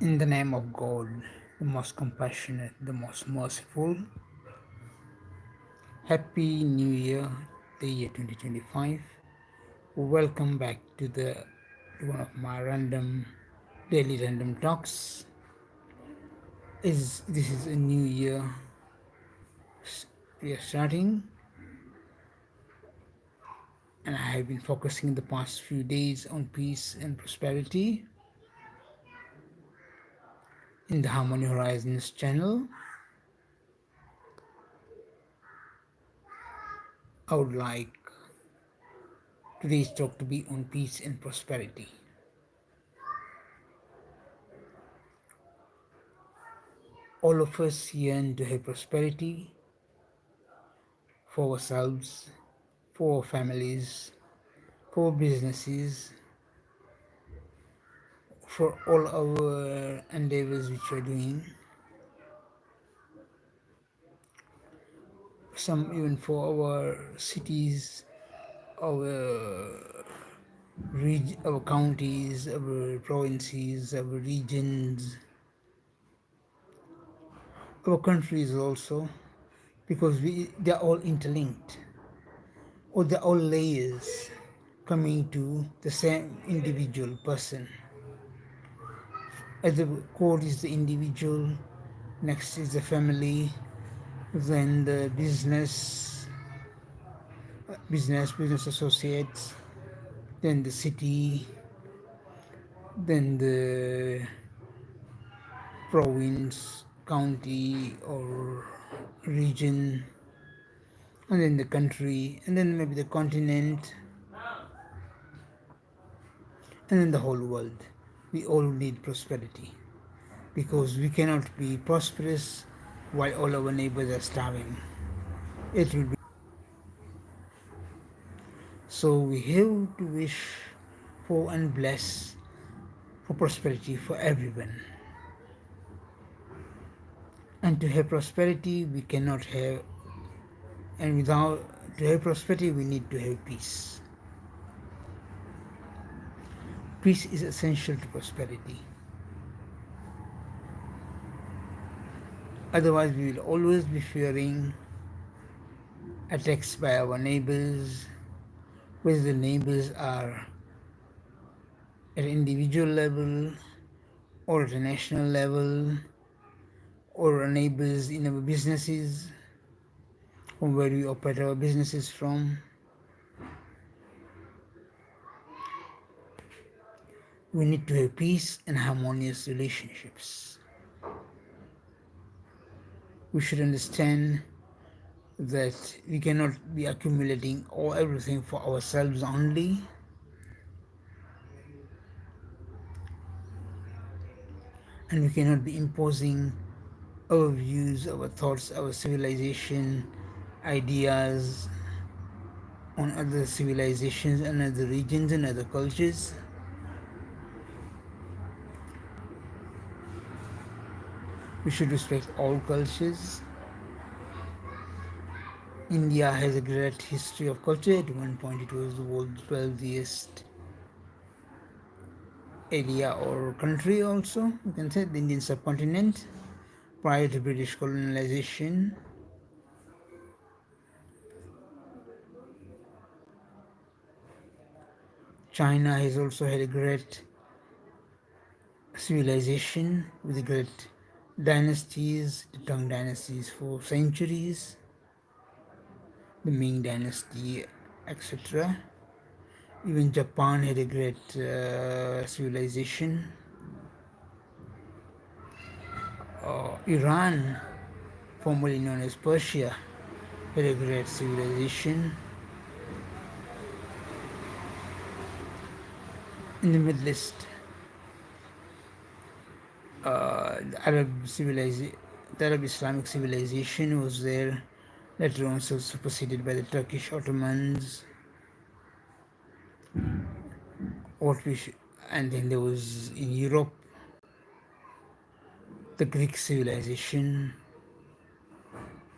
In the name of God, the most compassionate, the most merciful, Happy New Year, the year 2025. Welcome back to one of my daily random talks. This is a new year we are starting, and I have been focusing the past few days on peace and prosperity in the Harmony Horizons channel. I would like today's talk to be on peace and prosperity. All of us yearn to have prosperity for ourselves, for our families, for businesses, for all our endeavors which we're doing, some even for our cities, our our counties, our provinces, our regions, our countries also, because they're all interlinked, or they're all layers coming to the same individual person. At the core is the individual, next is the family, then the business associates, then the city, then the province, county, or region, and then the country, and then maybe the continent, and then the whole world. We all need prosperity because we cannot be prosperous while all our neighbors are starving. It will be so we have to wish for and bless for prosperity for everyone. And to have prosperity, we cannot have, and without to have prosperity, we need to have peace. Peace is essential to prosperity. Otherwise, we will always be fearing attacks by our neighbors, whether the neighbors are at an individual level or at a national level or our neighbors in our businesses, from where we operate our businesses from. We need to have peace and harmonious relationships. We should understand that we cannot be accumulating all everything for ourselves only, and we cannot be imposing our views, our thoughts, our civilization, ideas on other civilizations and other regions and other cultures. We should respect all cultures. India has a great history of culture. At one point, it was the world's wealthiest area or country, also, you can say, the Indian subcontinent, prior to British colonization. China has also had a great civilization with great dynasties, the Tang dynasties for centuries, the Ming dynasty, etc. Even Japan had a great civilization. Iran, formerly known as Persia, had a great civilization. In the Middle East, the Arab Islamic civilization was there, later on superseded by the Turkish Ottomans. And then there was in Europe the Greek civilization,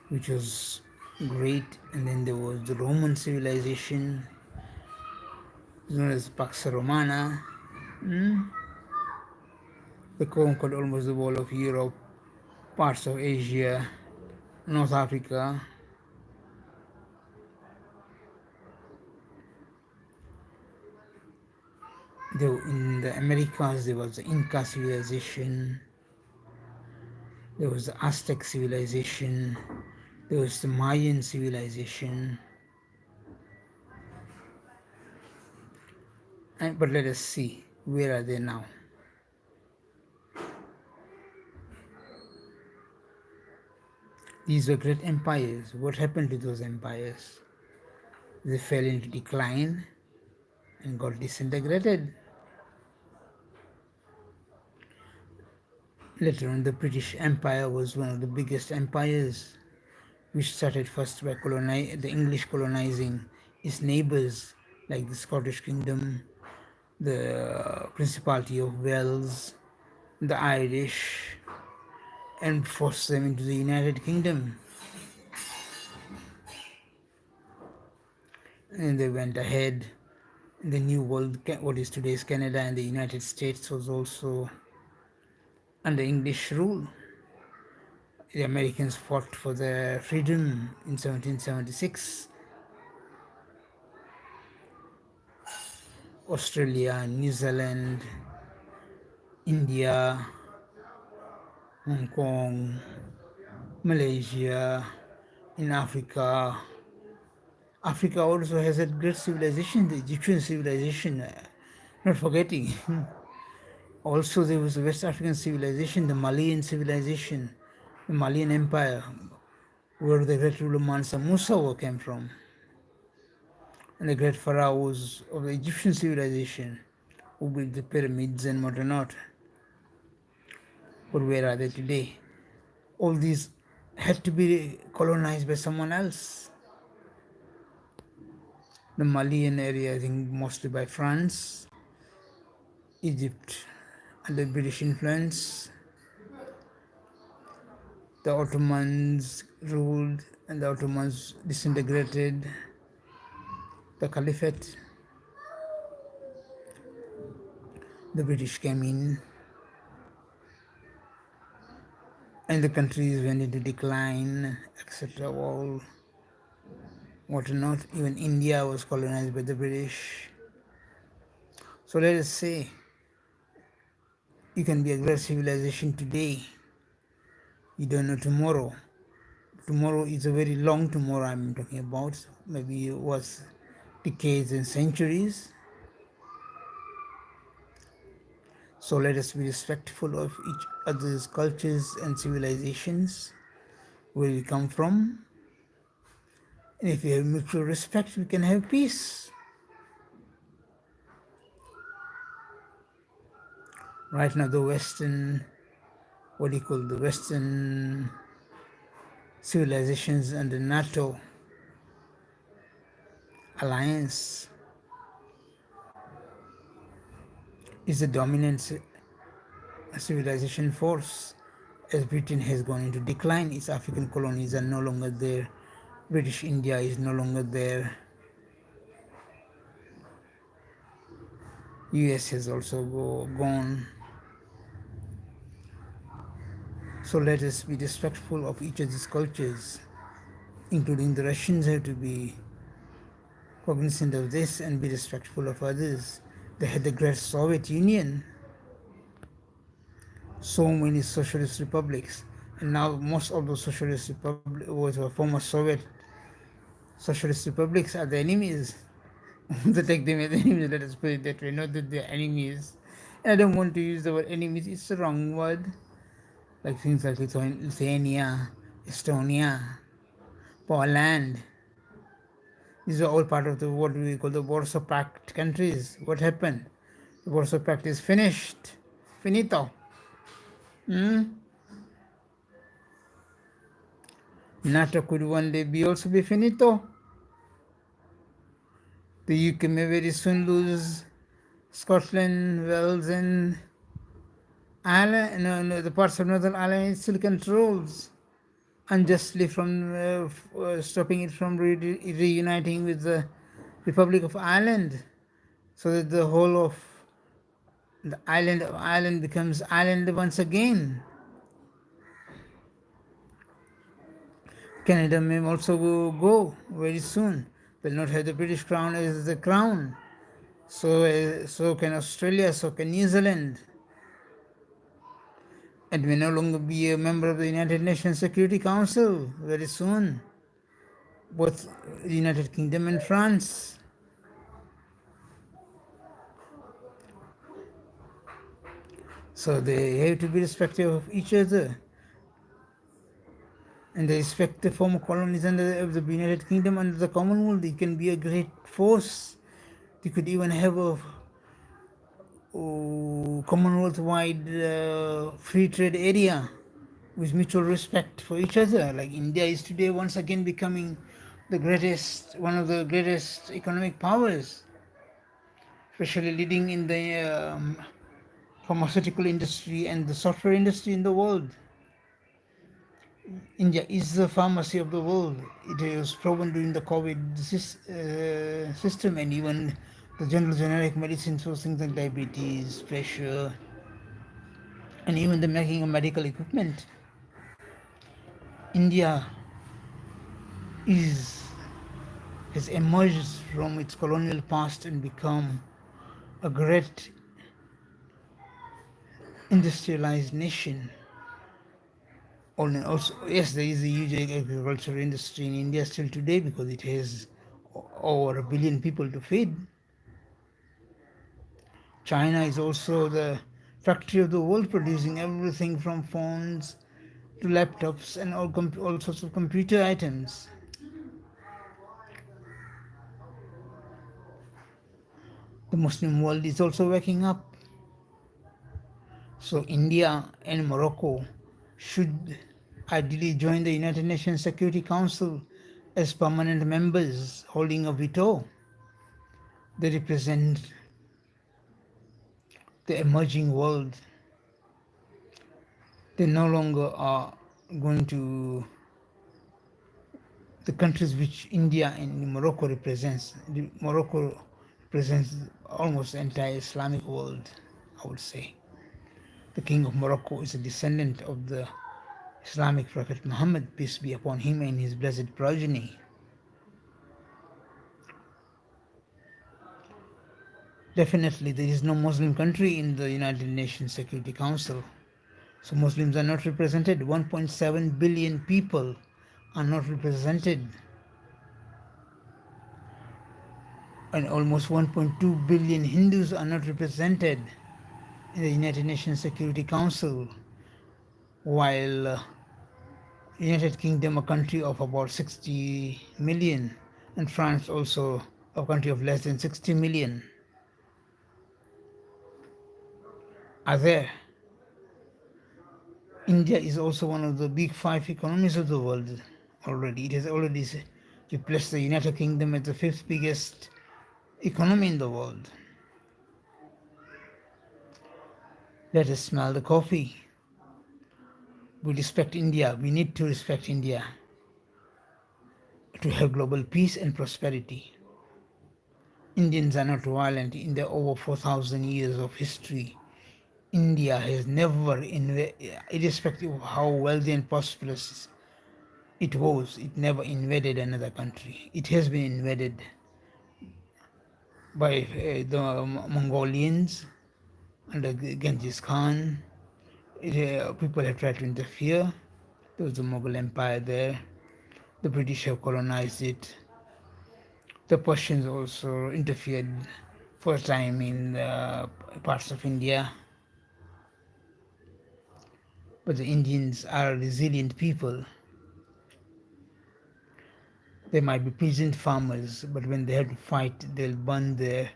which was great, and then there was the Roman civilization, known as Pax Romana. They conquered almost the whole of Europe, parts of Asia, North Africa. In the Americas, there was the Inca civilization, there was the Aztec civilization, there was the Mayan civilization. But let us see, where are they now? These were great empires. What happened to those empires? They fell into decline and got disintegrated. Later on, the British Empire was one of the biggest empires, which started first by the English colonizing its neighbors, like the Scottish Kingdom, the Principality of Wales, the Irish, and forced them into the United Kingdom. And they went ahead. The New World, what is today's Canada and the United States, was also under English rule. The Americans fought for their freedom in 1776. Australia, New Zealand, India, Hong Kong, Malaysia, in Africa. Africa also has a great civilization, the Egyptian civilization, not forgetting. Also, there was the West African civilization, the Malian civilization, the Malian Empire, where the great ruler Mansa Musa came from, and the great pharaohs of the Egyptian civilization, who built the pyramids and whatnot. But where are they today? All these had to be colonized by someone else. The Malian area, I think, mostly by France, Egypt under British influence. The Ottomans ruled and the Ottomans disintegrated the Caliphate. The British came in and the countries went into decline, etc. All whatnot. Even India was colonized by the British. So let us say you can be a great civilization today. You don't know tomorrow. Tomorrow is a very long tomorrow I'm talking about. Maybe it was decades and centuries. So let us be respectful of each other's cultures and civilizations, where we come from. And if we have mutual respect, we can have peace. Right now, the Western, the Western civilizations under NATO alliance is the dominant civilization force. As Britain has gone into decline, its African colonies are no longer there. British India is no longer there. US has also gone. So let us be respectful of each other's cultures, including the Russians have to be cognizant of this and be respectful of others. They had the great Soviet Union, so many socialist republics, and now most of those socialist republics, former Soviet socialist republics, are the enemies. They take them as enemies, let us put it that way, not that they're enemies. And I don't want to use the word enemies, it's the wrong word. Like things like Lithuania, Estonia, Poland. These are all part of the what we call the Warsaw Pact countries. What happened? The Warsaw Pact is finished. Finito. NATO could one day be also be finito. The UK may very soon lose Scotland, Wales, and Ireland. No, the parts of Northern Ireland it still controls unjustly from stopping it from reuniting with the Republic of Ireland, so that the whole of The island of Ireland becomes Ireland once again. Canada may also go very soon. Will not have the British crown as the crown. So can Australia, so can New Zealand. And may no longer be a member of the United Nations Security Council very soon. Both the United Kingdom and France. So they have to be respectful of each other. And they respect the former colonies of the United Kingdom under the Commonwealth. It can be a great force. They could even have a Commonwealth-wide free trade area with mutual respect for each other. Like India is today once again becoming one of the greatest economic powers, especially leading in the pharmaceutical industry and the software industry in the world. India is the pharmacy of the world. It was proven during the COVID system, and even the general generic medicines for things like diabetes, pressure, and even the making of medical equipment. India is has emerged from its colonial past and become a great industrialized nation. Also, yes, there is a huge agricultural industry in India still today because it has over 1 billion people to feed. China is also the factory of the world, producing everything from phones to laptops and all sorts of computer items. The Muslim world is also waking up. So India and Morocco should ideally join the United Nations Security Council as permanent members holding a veto. They represent the emerging world. They no longer are going to the countries which India and Morocco represents. Morocco represents almost the entire Islamic world, I would say. The king of Morocco is a descendant of the Islamic prophet Muhammad, peace be upon him, and his blessed progeny. Definitely, there is no Muslim country in the United Nations Security Council. So Muslims are not represented. 1.7 billion people are not represented. And almost 1.2 billion Hindus are not represented in the United Nations Security Council, while United Kingdom, a country of about 60 million, and France also a country of less than 60 million, are there. India is also one of the big five economies of the world already. It has already replaced the United Kingdom as the fifth biggest economy in the world. Let us smell the coffee. We respect India. We need to respect India to have global peace and prosperity. Indians are not violent. In their over 4,000 years of history, India has never, irrespective of how wealthy and prosperous it was, it never invaded another country. It has been invaded by the Mongolians under Genghis Khan. People have tried to interfere. There was the Mughal Empire there. The British have colonized it. The Persians also interfered for a time in parts of India. But the Indians are resilient people. They might be peasant farmers, but when they have to fight, they'll burn their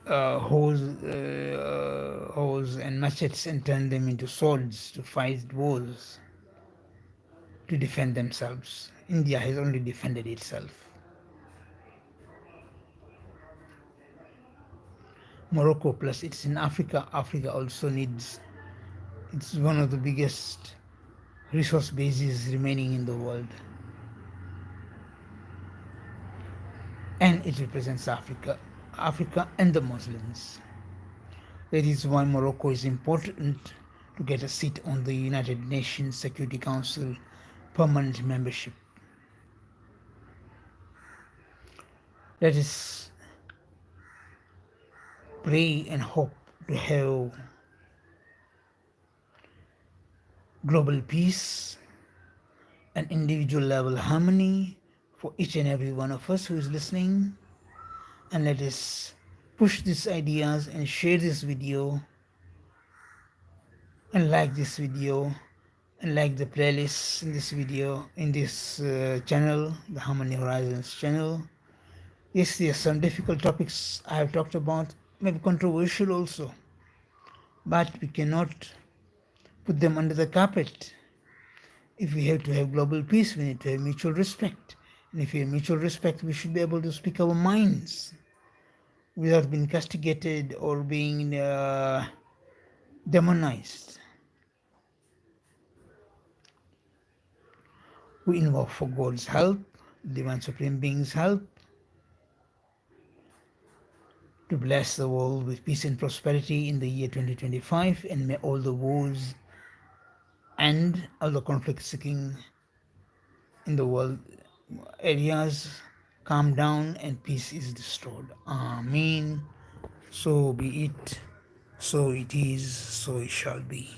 hoes and machetes and turn them into swords to fight wars, to defend themselves. India has only defended itself. Morocco, plus it's in Africa. Africa also needs, it's one of the biggest resource bases remaining in the world. And it represents Africa and the Muslims. That is why Morocco is important to get a seat on the United Nations Security Council permanent membership. Let us pray and hope to have global peace and individual level harmony for each and every one of us who is listening. And let us push these ideas and share this video and like this video and like the playlists in this video in this channel, the Harmony Horizons channel. Yes, there are some difficult topics I have talked about, maybe controversial also, but we cannot put them under the carpet. If we have to have global peace, we need to have mutual respect. And if we have mutual respect, we should be able to speak our minds without being castigated or being demonized. We invoke for God's help, Divine Supreme Being's help, to bless the world with peace and prosperity in the year 2025, and may all the wars and all the conflict seeking in the world areas calm down and peace is restored. Amen. So be it, so it is, so it shall be.